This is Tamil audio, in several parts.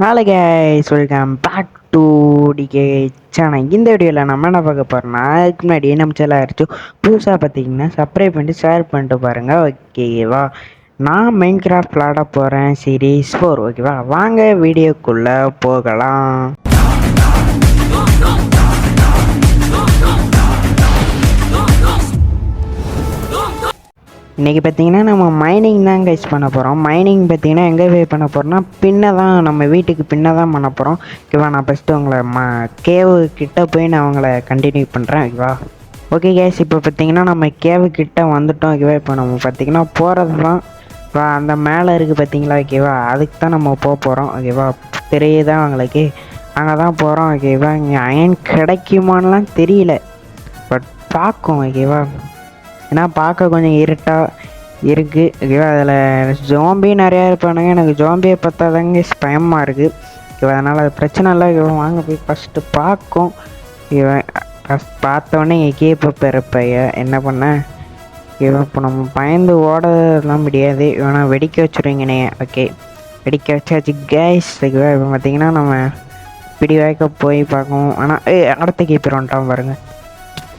Hello guys, welcome back to DK channel. இந்த வீடியோவில் நம்ம என்ன பார்க்க போகிறோம்னா, அதுக்கு முன்னாடி நம்ம சேனல் ஆயிடுச்சு புதுசாக பார்த்தீங்கன்னா சப்ஸ்கிரைப் பண்ணிட்டு ஷேர் பண்ணிட்டு பாருங்கள், ஓகேவா? நான் மைண்ட் கிராஃப்ட் விளாட போகிறேன் சீரீஸ் 4, ஓகேவா? வாங்க வீடியோக்குள்ளே போகலாம். இன்றைக்கி பார்த்தீங்கன்னா நம்ம மைனிங் தான் கைஸ் பண்ண போகிறோம். மைனிங் பார்த்தீங்கன்னா எங்கே போய் பண்ண போகிறோம்னா பின்ன தான், நம்ம வீட்டுக்கு பின்ன தான் பண்ண போகிறோம், ஓகேவா? நான் ஃபஸ்ட்டு உங்களை கேவு கிட்டே போய் நான் அவங்கள கண்டினியூ பண்ணுறேன், ஓகேவா? ஓகே கைஸ், இப்போ பார்த்தீங்கன்னா நம்ம கேவு கிட்டே வந்துட்டோம், ஓகேவா? இப்போ நம்ம பார்த்தீங்கன்னா போகிறது தான் அந்த மேலே இருக்குது பார்த்தீங்களா, ஓகேவா? அதுக்கு தான் நம்ம போக போகிறோம், ஓகேவா? தெரியுதான் அவங்களுக்கு, அங்கே தான் போகிறோம், ஓகேவா? இங்கே அயன் கிடைக்குமான்லாம் தெரியல, பட் பார்க்கும், ஓகேவா? ஏன்னா பார்க்க கொஞ்சம் இருட்டாக இருக்குது, ஓகேவா? அதில் ஜோம்பி நிறையா இருப்பானுங்க. எனக்கு ஜோம்பியை பார்த்தா தாங்க பயமாக இருக்குது, ஓகேவா? அதனால் அது பிரச்சனை இல்லை, இவன் வாங்க போய் ஃபஸ்ட்டு பார்க்கும். இவன் ஃபஸ்ட் பார்த்தோன்னே கேப்ப பெறப்பைய என்ன பண்ண இவன் இப்போ நம்ம பயந்து ஓடலாம் முடியாது, இவனை வெடிக்க வச்சுருவீங்கண்ணே. ஓகே, வெடிக்க வச்சாச்சு கேஸ், ஓகேவா? இப்போ பார்த்தீங்கன்னா நம்ம பிடி வாய்க்க போய் பார்க்கணும். ஆனால் அடுத்த கீப்பர் வந்துட்டான் பாருங்கள்,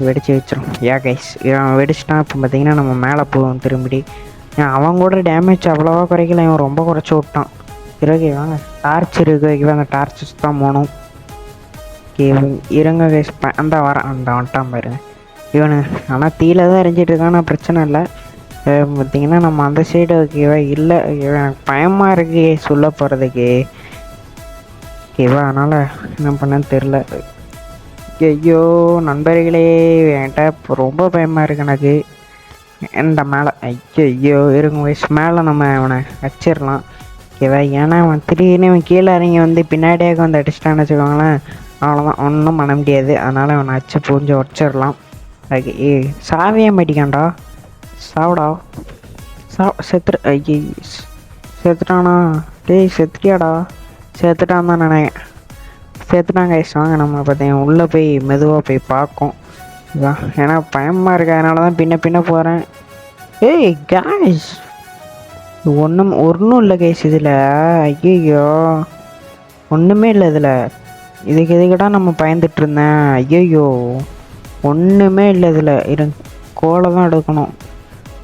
வெடிச்சு வச்சிரும். கைஸ், இவன் வெடிச்சிட்டான். இப்போ பார்த்தீங்கன்னா நம்ம மேலே போவோம் திரும்பி. அவன் கூட டேமேஜ் அவ்வளோவா குறைக்கல, இவன் ரொம்ப குறைச்சி விட்டான். பிறகு வாங்க டார்ச் இருக்கு, ஓகேவா? அந்த டார்ச்சஸ் தான் போகணும். ஓகே இருங்க கைஸ், அந்த வரான், அந்த வந்துட்டான் பாருங்க இவனு. ஆனால் தீல தான் எரிஞ்சிட்டு இருக்கான, பிரச்சனை இல்லை. பார்த்தீங்கன்னா நம்ம அந்த சைடு, ஓகேவா? இல்லை, எனக்கு பயமாக இருக்கு சொல்ல போகிறதுக்கு, ஓகேவா? அதனால் என்ன பண்ணேன்னு தெரில. ஐயோ நண்பர்களே, என்கிட்ட இப்போ ரொம்ப பயமாக இருக்கு எனக்கு. இந்த மேலே ஐயோ இருங்க வயசு மேலே நம்ம அவனை வச்சிடலாம், ஓகேவா? ஏன்னா அவன் திடீர்னு அவன் கீழே இறங்கி வந்து பின்னாடியே வந்து அடிச்சிட்டான்னு வச்சுக்கோங்களேன், அவ்வளோதான், ஒன்றும் பண்ண முடியாது. அதனால் அவனை அச்சு புரிஞ்சு வச்சிடலாம். ஓகே, சாவியே மாட்டிக்காண்டா, சாவிடா, செத்துரு. ஐயே செத்துட்டானா? டேய் செத்துட்டியாடா? செத்துட்டான் தான் நினைக்கிறேன், சேர்த்துட்டாங்க கைஸ். வாங்க நம்ம பார்த்தீங்கன்னா உள்ளே போய் மெதுவாக போய் பார்க்கும், இதான். ஏன்னா பயமாக இருக்கு, அதனால தான் பின்ன போகிறேன். ஏய் கைஸ், ஒன்றும் இல்லை கைஸ் இதில். ஐயோ ஒன்றுமே இல்லை இதில். இதுக்கிட்ட நம்ம பயந்துட்டு இருந்தேன். ஐயோ ஒன்றுமே இல்லை இதில். கோலை தான் எடுக்கணும்,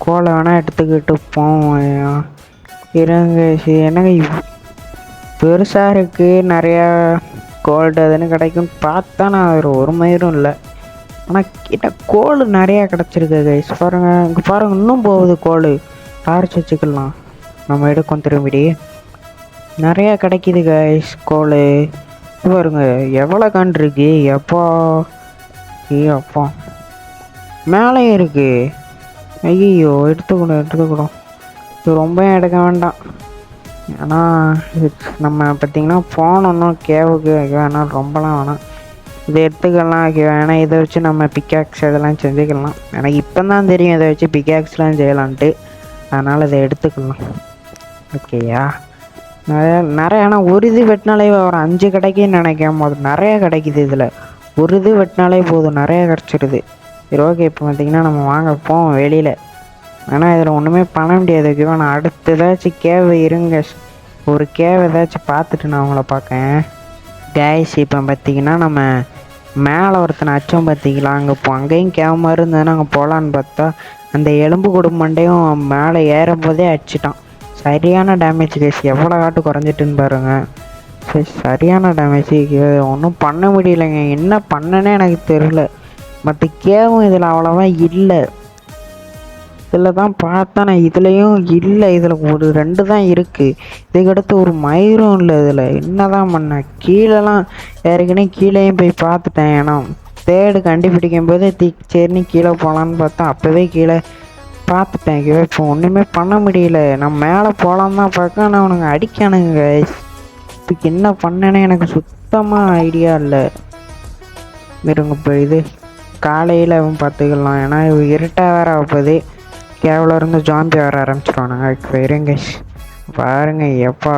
கோலை வேணால் எடுத்துக்கிட்டு போவோம். இருங்க, என்னங்க பெருசாக இருக்குது, நிறையா கோல்டு அதுன்னு கிடைக்கும் பார்த்தா நான் ஒரு மயிரும் இல்லை. ஆனால் கிட்ட கோல் நிறையா கிடச்சிருக்கு கைஸ். பாருங்கள் இங்கே பாருங்கள், இன்னும் போகுது கோல். டார்ச் வச்சுக்கலாம், நம்ம எடுக்கும் திரும்பிடி. நிறையா கிடைக்கிது கைஸ் கோல். பாருங்க எவ்வளோ கண்டு இருக்கு. எப்பா அப்பா மேலேயும் இருக்குது. ஐயோ எடுத்துக்கூடும், இது ரொம்ப எடுக்க வேண்டாம். ஆனால் நம்ம பார்த்திங்கன்னா போனோன்னா கேவுக்கு வேணாம், ரொம்பலாம் வேணாம். இதை எடுத்துக்கலாம், ஏன்னா இதை வச்சு நம்ம பிக்காக்ஸ் இதெல்லாம் செஞ்சுக்கலாம். எனக்கு இப்போ தான் தெரியும் இதை வச்சு பிக்காக்ஸ்லாம் செய்யலான்ட்டு, அதனால் இதை எடுத்துக்கலாம், ஓகேயா? நிறைய ஆனால் ஒரு இது வெட்டினாலே ஒரு 5 கிடைக்குன்னு நினைக்கும் போது நிறையா கிடைக்கிது இதில். ஒரு இது வெட்டினாலே போதும், நிறையா கிடச்சிடுது. சரி ஓகே, இப்போ பார்த்திங்கன்னா நம்ம வாங்க போவோம் வெளியில். ஆனால் இதில் ஒன்றுமே பண்ண முடியாது, ஓகேவா? நான் அடுத்து ஏதாச்சும் கேவை இருங்க, ஒரு கேவை ஏதாச்சும் பார்த்துட்டு நான் அவங்கள பார்க்கேன் கைஸ். இப்போ பார்த்திங்கன்னா நம்ம மேலே ஒருத்தனை அச்சம் பார்த்திங்களா, அங்கே அங்கேயும் கேவ மாதிரி இருந்ததுன்னா அங்கே போகலான்னு பார்த்தா அந்த எலும்பு குடும்பண்டையும் மேலே ஏறும் போதே அடிச்சிட்டான். சரியான டேமேஜ் கைஸ், எவ்வளோ காட்டு குறைஞ்சிட்டுன்னு பாருங்கள். சரி சரியான டேமேஜ், ஒன்றும் பண்ண முடியலைங்க. என்ன பண்ணனே எனக்கு தெரியல. மற்ற கேவும் இதில் அவ்வளோவா இல்லை. இதில் தான் பார்த்தா நான் இதுலேயும் இல்லை, இதில் ஒரு 2 தான் இருக்குது. இதுக்கடுத்து ஒரு மயிரும் இல்லை இதில். என்ன தான் பண்ணேன், கீழெல்லாம் ஏற்கனவே கீழேயும் போய் பார்த்துட்டேன். ஏன்னா தேடு கண்டுபிடிக்கும் போதே சரின்னு கீழே போகலான்னு பார்த்தா அப்போவே கீழே பார்த்துட்டேன். இப்போ ஒன்றுமே பண்ண முடியல. நான் மேலே போகலான்னு தான் பார்க்க, ஆனால் அவனுங்க அடிக்கானுங்க. இதுக்கு என்ன பண்ணேன்னு எனக்கு சுத்தமாக ஐடியா இல்லை. இருங்க இப்போ இது காலையில் பார்த்துக்கலாம், ஏன்னா இருட்டாக வேற ஆகுது. கேவலம் இருந்து ஜாம்பி வர ஆரம்பிச்சிடுவானுங்க. இருங்க பாருங்க, எப்பா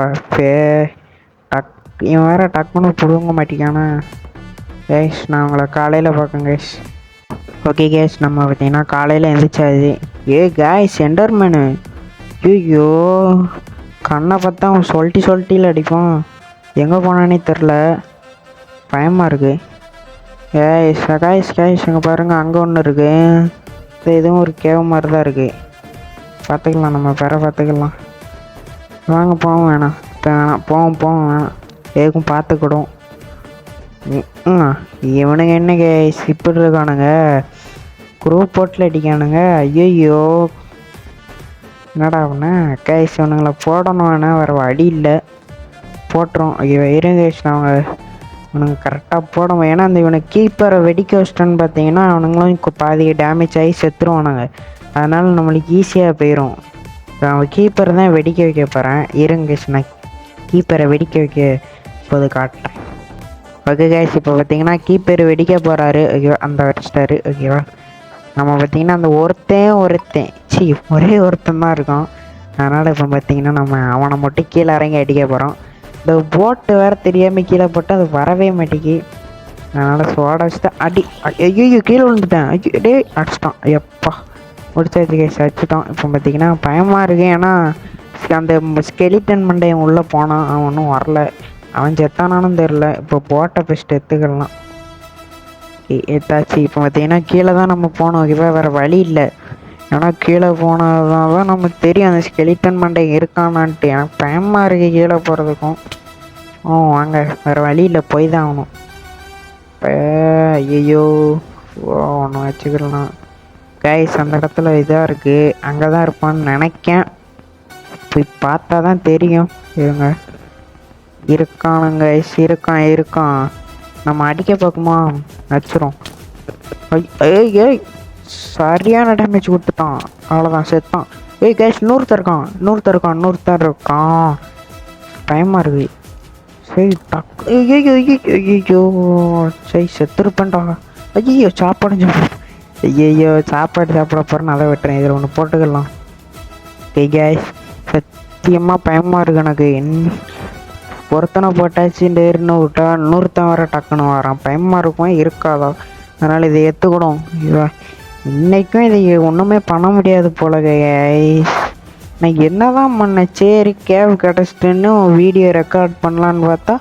இவன் வேற டக்குன்னு பிடுங்க மாட்டிக்கானா கேஷ். நான் உங்களை காலையில் பார்க்கேன் கேஷ். ஓகே கேஷ், நம்ம பார்த்தீங்கன்னா காலையில் எழுந்திரிச்சாது. கேஷ் எண்டர்மேனு, ஐயோ கண்ணை பார்த்தா அவன் சொல்லிட்டியில் அடிப்பான். எங்கே போனானே தெரில, பயமாக இருக்குது. கைஸ் இங்கே பாருங்கள், அங்கே ஒன்று இருக்குது. இதுவும் ஒரு கேவ் மாதிரி தான் இருக்குது. பார்த்துக்கலாம், நம்ம பார்த்துக்கலாம். வாங்க போவோம். வேணாம் போவோம் வேணாம், எதுக்கும் பார்த்துக்கிடும். இவனுங்க என்ன கைஸ் இப்படி இருக்கானுங்க, குரூப் போட்டில் அடிக்கானுங்க. ஐயோ என்னடா அவனை கைஸ் இவனுங்களை போடணும், வேணால் வேறு வழி இல்லை, போட்டுரும். ஐயோ இருங்க கைஸ், அவங்க இவனுங்க கரெக்டாக போடணும். ஏன்னா அந்த இவனை கீப்பரை வெடிக்க வச்சிட்டோன்னு பார்த்தீங்கன்னா அவனுங்களும் பாதி டேமேஜ் ஆகி செத்துருவானுங்க. அதனால் நம்மளுக்கு ஈஸியாக போயிடும். அவன் கீப்பர் தான் வெடிக்க வைக்க போகிறேன். இருங்க கைஸ், நான் கீப்பரை வெடிக்க வைக்க இப்போது காட்டுறேன். ஓகே கைஸ், இப்போ பார்த்தீங்கன்னா கீப்பர் வெடிக்க போகிறாரு. ஓகேவா, அந்த வச்சிட்டாரு. ஓகேவா, நம்ம பார்த்தீங்கன்னா அந்த ஒருத்தன் ஒரே ஒருத்தன் தான் இருக்கான். அதனால் இப்போ பார்த்தீங்கன்னா நம்ம அவனை மட்டும் கீழே இறங்கி அடிக்க போகிறோம். இந்த போட்டு வேறு தெரியாமல் கீழே போட்டு அது வரவே மாட்டேங்கி. அதனால் சோடா வச்சுட்டு அடி. ஐயோ கீழே விழுந்துட்டேன். ஐயோ டே அடிச்சிட்டான். எப்பா முடிச்சாச்சு கைஸ், அடிச்சிட்டான். இப்போ பார்த்தீங்கன்னா பயமாக இருக்கு. ஏன்னா அந்த ஸ்கெலிட்டன் மண்டையன் உள்ளே போனான், அவன் ஒன்றும் வரல. அவன் செத்தானானும் தெரில. இப்போ போட்டை ஃபஸ்ட்டு எடுத்துக்கலாம். எடுத்தாச்சு. இப்போ பார்த்தீங்கன்னா கீழே தான் நம்ம போனோம். ஓகேவா, வேறு வழி இல்லை. ஏன்னா கீழே போனதான் தான் நமக்கு தெரியும் அந்த ஸ்கெலிட்டன் மண்டை இருக்கானான்ட்டு. எனக்கு பயமாக இருக்குது கீழே போகிறதுக்கும். வாங்க, வேறு வழி இல்லை, போய் தான் ஆகணும். இப்போ ஐயோ ஒன்று வச்சுக்கலாம் கைஸ். அந்த இடத்துல இதாக இருக்குது, அங்கே தான் இருப்பான்னு நினைக்கேன். போய் பார்த்தா தான் தெரியும். இருங்க, இருக்கானுங்க கைஸ், இருக்கான். நம்ம அடிக்க பார்க்குமா, அடிச்சிரும். ஏய் சரியான டேமேஜ் கொடுத்துட்டான். அவ்வளோதான், செத்தான். கைஸ் இன்னொருத்தர் இருக்கான். பயமாக இருக்குது. சரி ஐயோ சரி செத்துருப்பேன்டா. ஐயோ சாப்பாடு சாப்பிட போகிறேன்னு அதை வெட்டுறேன். இதில் ஒன்று போட்டுக்கலாம். கைஸ் சத்தியமாக பயமாக இருக்குது எனக்கு. ஒருத்தனை போட்டாச்சு டேர்னு விட்டா இன்னொருத்தன் வர டக்குன்னு வரான். பயமாக இருக்கும் இருக்காதா. அதனால் இதை ஏற்றுக்கூடும். இன்றைக்கும் இதை ஒன்றுமே பண்ண முடியாது போல கைஸ். நான் என்ன தான் பண்ணேன், சரி கேவ் கிடச்சிட்டுன்னு வீடியோ ரெக்கார்ட் பண்ணலான்னு பார்த்தா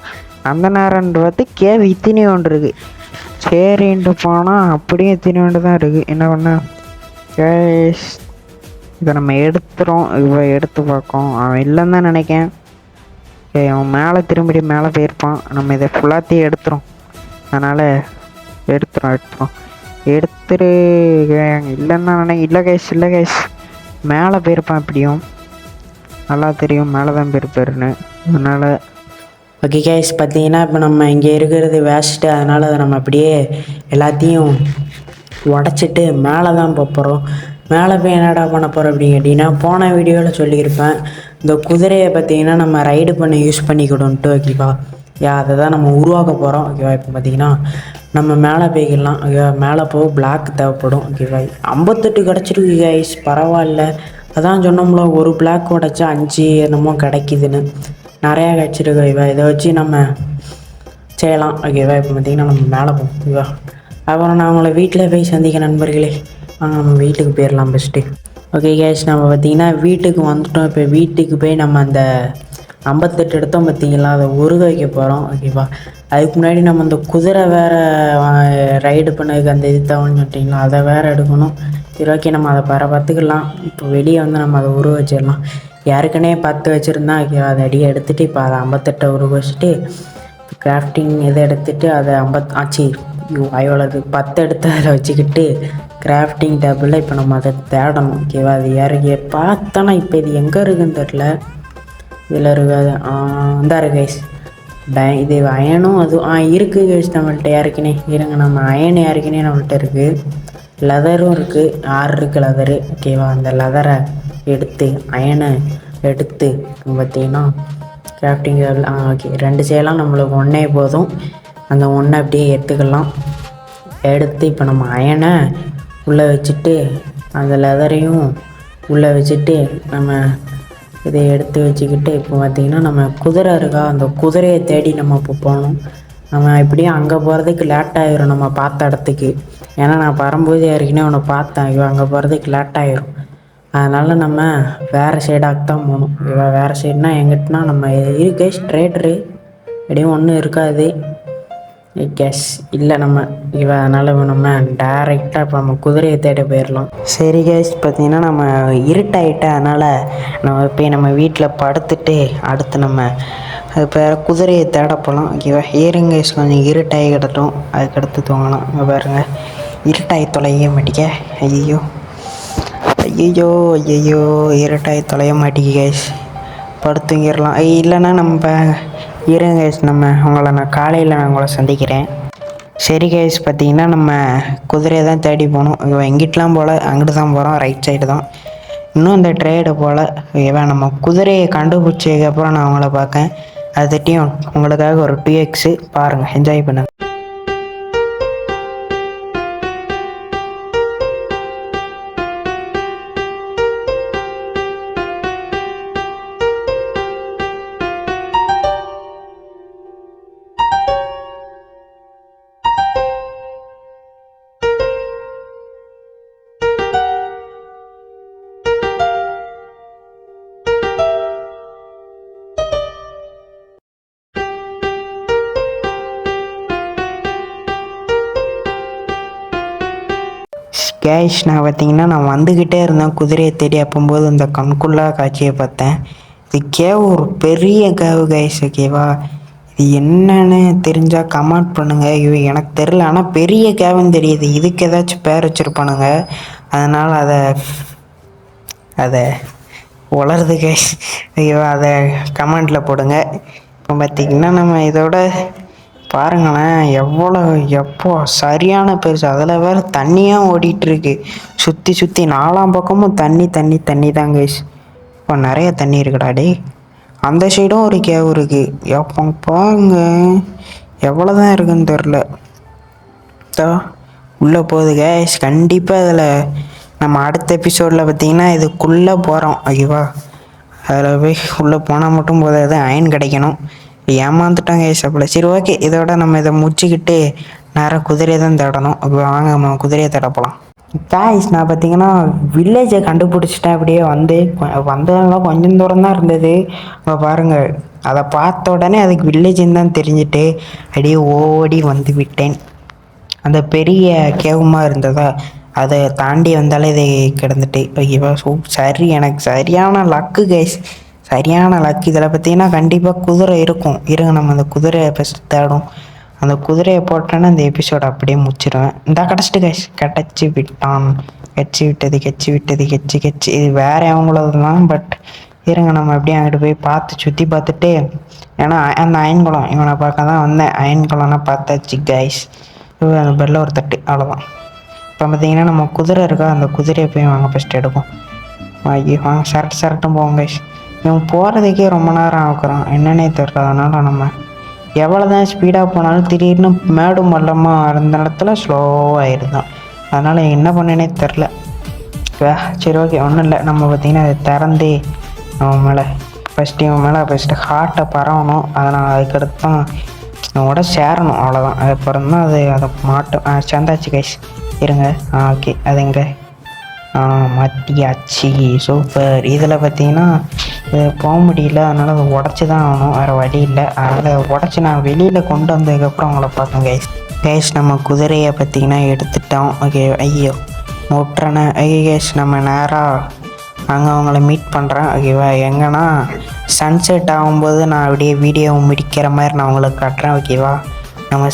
அந்த நேரம்னு பார்த்து கேவ் இத்தினி ஒன்று இருக்குது. சரின்ட்டு போனால் அப்படியே இத்தினி ஒன்று தான் இருக்குது. என்ன பண்ண கைஸ், இதை நம்ம எடுத்துகிறோம். எடுத்து பார்க்கோம். அவன் இல்லைன்னு தான் நினைக்கேன். அவன் மேலே போயிருப்பான். நம்ம இதை ஃபுல்லாத்தையும் எடுத்துரும். அதனால் எடுத்துரும். எடுத்துரு இல்லைன்னா இல்லை கைஸ் மேலே போயிருப்பான். எப்படியும் நல்லா தெரியும் மேலே தான் போயிருப்பாருன்னு. அதனால் ஓகே கைஸ், பார்த்தீங்கன்னா இப்போ நம்ம இங்கே இருக்கிறது வேஸ்ட்டு. அதனால் அதை நம்ம அப்படியே எல்லாத்தையும் உடச்சிட்டு மேலே தான் போகிறோம். மேலே போய் என்னடா பண்ண போகிறோம் அப்படின்னு கேட்டிங்கன்னா, போன வீடியோவில் சொல்லியிருப்பேன் இந்த குதிரையை பார்த்தீங்கன்னா நம்ம ரைடு பண்ண யூஸ் பண்ணிக்கிடும்ட்டு. ஓகேவா, அதை தான் நம்ம உருவாக்க போகிறோம். ஓகேவா, இப்போ பார்த்தீங்கன்னா நம்ம மேலே போய்க்கலாம். ஓகேவா, மேலே போக பிளாக் தேவைப்படும். ஓகேவா, 58 கிடச்சிருக்கு கைஸ், பரவாயில்ல. அதான் சொன்னோம்ல, ஒரு பிளாக் உடச்சா 5 என்னமோ கிடைக்குதுன்னு. நிறையா கிடச்சிருக்கு. ஓகேவா, இதை வச்சு நம்ம செய்யலாம். ஓகேவா, இப்போ பார்த்திங்கன்னா நம்ம மேலே போவோம். ஓகேவா, அப்புறம் நான் உங்களை வீட்டில் போய் சந்திக்க நண்பர்களே. நம்ம வீட்டுக்கு போயிடலாம் ஃபஸ்ட்டு. ஓகே கைஸ், நம்ம பார்த்திங்கன்னா வீட்டுக்கு வந்துட்டோம். இப்போ வீட்டுக்கு போய் நம்ம அந்த 58 எடுத்தோம் பார்த்திங்களா, அதை உருக வைக்க போகிறோம். ஓகேவா, அதுக்கு முன்னாடி நம்ம அந்த குதிரை வேறு ரைடு பண்ணதுக்கு அந்த இது தவன்னு சொல்லிட்டிங்களா, அதை வேறு எடுக்கணும். சரி ஓகே, நம்ம அதை பார்த்துக்கலாம். இப்போ வெளியே வந்து நம்ம அதை உருவ வச்சிடலாம். ஏற்கனவே 10 வச்சுருந்தா ஓகேவா, அதை அடியே எடுத்துகிட்டு இப்போ அதை 58 உருவ வச்சுட்டு கிராஃப்டிங் இதை எடுத்துகிட்டு அதை 10 எடுத்து அதில் வச்சுக்கிட்டு கிராஃப்டிங் டேபிளில் இப்போ நம்ம அதை தேடணும். ஓகேவா, அது இறங்கி பார்த்தோன்னா இப்போ இது எங்கே இருக்குதுன்னு தெரில. இதில் இருக்காது. இந்த இருக்கு கைஸ், இது அயனும் அதுவும் இருக்குது கைஸ் நம்மள்கிட்ட. ஏற்கனவே இருங்க, நம்ம அயன் ஏற்கனவே நம்மள்கிட்ட இருக்குது. லெதரும் இருக்குது, 6 இருக்குது லெதரு. ஓகேவா, அந்த லெதரை எடுத்து அயனை எடுத்து பார்த்திங்கன்னா கிராஃப்டிங் டேபிள் ஓகே 2 செய்யலாம். நம்மளுக்கு 1 போதும். அந்த 1 அப்படியே எடுத்துக்கலாம். எடுத்து இப்போ நம்ம அயனை உள்ளே வச்சுட்டு அந்த லெதரையும் உள்ளே வச்சுட்டு நம்ம இதை எடுத்து வச்சுக்கிட்டு இப்போ பார்த்திங்கன்னா நம்ம குதிரை இருக்கா, அந்த குதிரையை தேடி நம்ம இப்போ போகணும். நம்ம இப்படியும் அங்கே போகிறதுக்கு லேட் ஆகிரும் நம்ம பார்த்த இடத்துக்கு. ஏன்னா நான் வரும்போது ஏற்கனவே அவனை பார்த்தேன். அங்கே போகிறதுக்கு லேட் ஆகிரும். அதனால் நம்ம வேறு சைடாக தான் போகணும். வேறு சைடுனா எங்கிட்டனா நம்ம இருக்கே ட்ரேடரு எப்படியும் ஒன்றும் இருக்காது கேஷ் இல்லை நம்ம அதனால் நம்ம டேரெக்டாக இப்போ நம்ம குதிரையை தேட போயிடலாம். சரி கேஷ், பார்த்தீங்கன்னா நம்ம இருட்டாயிட்ட, அதனால் நம்ம இப்போ நம்ம வீட்டில் படுத்துட்டு அடுத்து நம்ம அது பேர் குதிரையை தேட போகலாம். ஓகேவா, ஏறுங்க கேஷ், கொஞ்சம் இருட்டாகி கிடட்டும், அதுக்கடுத்து தூங்கலாம். இங்கே பாருங்கள், இருட்டாகி தொலைய மாட்டிக்க. ஐயோ ஐயோ ஐயோ, இருட்டாகி தொலைய மாட்டிக்க கேஷ், படுத்துங்கிடலாம். இல்லைன்னா நம்ம இருங்க கேஷ், நான் காலையில் உங்களை சந்திக்கிறேன். சரி கேஷ், பார்த்தீங்கன்னா நம்ம குதிரையை தான் தேடி போகணும். எங்கிட்டலாம் போல், அங்கிட்டு தான் போகிறோம், ரைட் சைடு தான். இன்னும் அந்த ட்ரேடு போல். நம்ம குதிரையை கண்டுபிடிச்சதுக்கப்புறம் நான் உங்களை பார்க்கேன். அதுட்டையும் உங்களுக்காக ஒரு 2x பாருங்கள், என்ஜாய் பண்ணுங்கள். கேஷ், நான் பார்த்தீங்கன்னா நான் வந்துக்கிட்டே இருந்தேன் குதிரையை தேடி. அப்போம்போது இந்த கண்குள்ளா காட்சியை பார்த்தேன். இது கேவ் ஒரு பெரிய கேவ் கேஷ். ஓகேவா, இது என்னன்னு தெரிஞ்சால் கமெண்ட் பண்ணுங்கள். எனக்கு தெரில, ஆனால் பெரிய கேவுன்னு தெரியுது. இதுக்கு ஏதாச்சும் பேர் வச்சுருப்பானுங்க, அதனால் அதை வளருது கேஷ். ஓகேவா, அதை கமெண்டில் போடுங்க. இப்போ பார்த்திங்கன்னா நம்ம இதோட பாருங்களேன், எப்போ சரியான பெருசு. அதில் வேறு தண்ணியாக ஓடிட்டுருக்கு, சுற்றி நாலாம் பக்கமும் தண்ணி தான் கைஸ். இப்போ நிறைய தண்ணி இருக்குடா டே. அந்த சைடும் ஒரு கேவ் இருக்குது. எப்போ பாருங்க, எவ்வளோ தான் இருக்குன்னு தெரில. உள்ளே போகுது கைஸ். கண்டிப்பாக அதில் நம்ம அடுத்த எபிசோடில் பார்த்திங்கன்னா இதுக்குள்ளே போகிறோம். ஓகேவா, அதில் போய் உள்ளே போனால் மட்டும் போதாது, அயன் கிடைக்கணும். ஏமாந்துட்டாங்க ஏசப்பில். சரி ஓகே, இதோட நம்ம இதை முடிச்சுக்கிட்டு நேரம் குதிரையை தான் தேடணும். அப்போ வாங்க நம்ம குதிரையை தேட போகலாம். காய்ஸ், நான் பார்த்தீங்கன்னா வில்லேஜை கண்டுபிடிச்சிட்டேன். அப்படியே வந்ததெல்லாம் கொஞ்சம் தூரம் தான் இருந்தது. இப்போ பாருங்கள், அதை பார்த்த உடனே அதுக்கு வில்லேஜுன்னு தான் தெரிஞ்சுட்டு அப்படியே ஓடி வந்து விட்டேன். அந்த பெரிய கேவமாக இருந்ததா, அதை தாண்டி வந்தாலே இதை கிடந்துட்டு. ஓகேவா, சரி, எனக்கு சரியான லக்கு கைஸ், சரியான லக்கு. இதில் பார்த்தீங்கன்னா கண்டிப்பாக குதிரை இருக்கும். இருங்க, நம்ம அந்த குதிரையை ஃபஸ்ட்டு தேடும். அந்த குதிரையை போட்டோன்னா அந்த எபிசோட் அப்படியே முடிச்சிடுவேன். இந்த கிடச்சிட்டு கைஸ், கிடச்சி விட்டான். கெச்சி விட்டது. இது வேறு அவங்களது தான். பட் இருங்க, நம்ம அப்படியே அங்கிட்டு போய் சுற்றி பார்த்துட்டு, ஏன்னா அந்த அயன்குளம் இவனை பார்க்க தான் வந்தேன். அயன்குளம்னா பார்த்தாச்சு கைஸ். அந்த பெல்ல ஒரு தட்டு, அவ்வளோதான். இப்போ பார்த்தீங்கன்னா நம்ம குதிரை இருக்கா, அந்த குதிரையை போய் வாங்க ஃபஸ்ட்டு எடுக்கும். ஐயோ, வாங்க சரட்டும் போவோம் கைஸ். இவன் போகிறதுக்கே ரொம்ப நேரம் ஆகுறான், என்னன்னே தெரில. அதனால் நம்ம எவ்வளோ தான் ஸ்பீடாக போனாலும் திடீர்னு மேடும் மல்லமாக இருந்த இடத்துல ஸ்லோவாகிருந்தான். அதனால் என்ன பண்ணேனே தெரில. சரி ஓகே, ஒன்றும் இல்லை. நம்ம பார்த்திங்கன்னா அதை திறந்து இவன் மேலே ஃபஸ்ட்டு ஹார்ட்டை பரவணும். அதனால் அதுக்கடுத்து தான் அவனோட சேரணும், அவ்வளோதான். அதுக்கப்புறம் தான் அதை மாட்டோம். சேர்ந்தாச்சு கைஸ், இருங்க. ஓகே, அது எங்கே மாட்டியாச்சு, சூப்பர். இதில் பார்த்தீங்கன்னா போக முடியல, அதனால் அதை உடச்சி தான் ஆகணும், வேறு வழி இல்லை. அதனால் உடச்சி நான் வெளியில் கொண்டு வந்ததுக்கப்புறம் அவங்கள பார்த்தோம் கைஸ். நம்ம குதிரையை பார்த்திங்கன்னா எடுத்துட்டோம். ஓகே, ஐயோ முட்டுறேன்னு. கைஸ், நம்ம நேராக அங்கே அவங்கள மீட் பண்ணுறேன். ஓகேவா, எங்கன்னா சன்செட் ஆகும்போது நான் அப்படியே வீடியோவை முடிக்கிற மாதிரி நான் உங்களுக்கு காட்டுறேன். ஓகேவா, நம்ம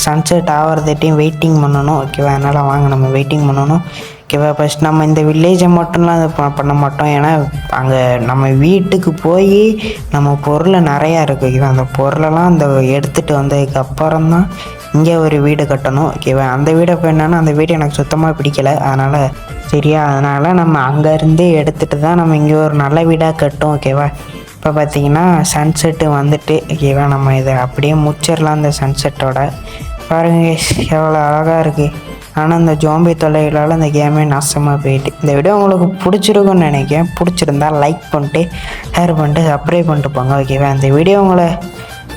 சன்செட் ஆகிறதுட்டையும் வெயிட்டிங் பண்ணணும். ஓகேவா, அதனால் வாங்க நம்ம வெயிட்டிங் பண்ணணும். ஓகேவா, ஃபஸ்ட் நம்ம இந்த வில்லேஜை மட்டும்லாம் அது பண்ண மாட்டோம். ஏன்னா அங்கே நம்ம வீட்டுக்கு போய் நம்ம பொருள் நிறையா இருக்குது. ஓகேவா, அந்த பொருளெல்லாம் அந்த எடுத்துகிட்டு வந்ததுக்கப்புறம் தான் இங்கே ஒரு வீடு கட்டணும். ஓகேவா, அந்த வீடை இப்போ என்னென்னா அந்த வீடு எனக்கு சுத்தமாக பிடிக்கலை. அதனால் சரியா, அதனால் நம்ம அங்கேருந்தே எடுத்துகிட்டு தான் நம்ம இங்கே ஒரு நல்ல வீடாக கட்டும். ஓகேவா, இப்போ பார்த்திங்கன்னா சன்செட்டு வந்துட்டு. ஓகேவா, நம்ம இதை அப்படியே முடிச்சிடலாம். அந்த சன்செட்டோட பாருங்க எவ்வளோ அழகாக இருக்குது. ஆனால் இந்த ஜோம்பி தொல்லைகளால் இந்த கேமே நாசமாக போயிட்டு. இந்த வீடியோ உங்களுக்கு பிடிச்சிருக்குன்னு நினைக்கிறேன். பிடிச்சிருந்தா லைக் பண்ணிட்டு ஷேர் பண்ணிட்டு சப்ஸ்கிரைப் பண்ணிட்டு போங்க. ஓகேவா, இந்த வீடியோ உங்களை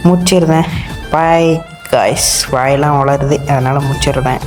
முடிச்சிருந்தேன். பாய் காய்ஸ், வாயெல்லாம் வளருது, அதனால் முடிச்சிருந்தேன்.